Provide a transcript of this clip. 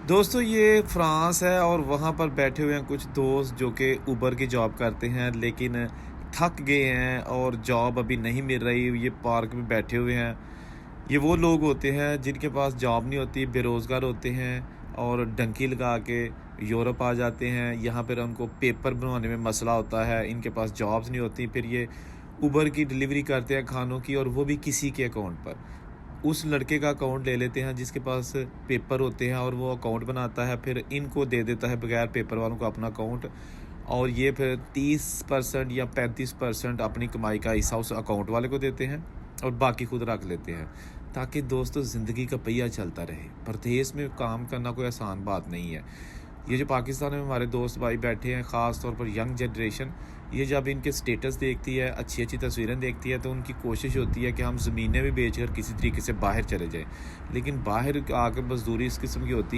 दोस्तों ये फ्रांस है और वहाँ पर बैठे हुए हैं कुछ दोस्त जो कि उबर की जॉब करते हैं, लेकिन थक गए हैं और जॉब अभी नहीं मिल रही। ये पार्क में बैठे हुए हैं। ये वो लोग होते हैं जिनके पास जॉब नहीं होती, बेरोज़गार होते हैं और डंकी लगा के यूरोप आ जाते हैं। यहाँ पर उनको पेपर बनवाने में मसला होता है, इनके पास जॉब्स नहीं होती। फिर ये उबर की डिलीवरी करते हैं खानों की, और वो भी किसी के अकाउंट पर। उस लड़के का अकाउंट ले लेते हैं जिसके पास पेपर होते हैं, और वो अकाउंट बनाता है, फिर इनको दे देता है बगैर पेपर वालों को अपना अकाउंट। और ये फिर 30% या 35% अपनी कमाई का हिस्सा उस अकाउंट वाले को देते हैं और बाकी खुद रख लेते हैं, ताकि दोस्तों ज़िंदगी का पहिया चलता रहे। परदेश में काम करना कोई आसान बात नहीं है। ये जो पाकिस्तान में हमारे दोस्त भाई बैठे हैं, ख़ास तौर पर यंग जनरेशन, ये जब इनके स्टेटस देखती है, अच्छी अच्छी तस्वीरें देखती है, तो उनकी कोशिश होती है कि हम ज़मीनें भी बेचकर किसी तरीके से बाहर चले जाएं। लेकिन बाहर आकर मजदूरी इस किस्म की होती है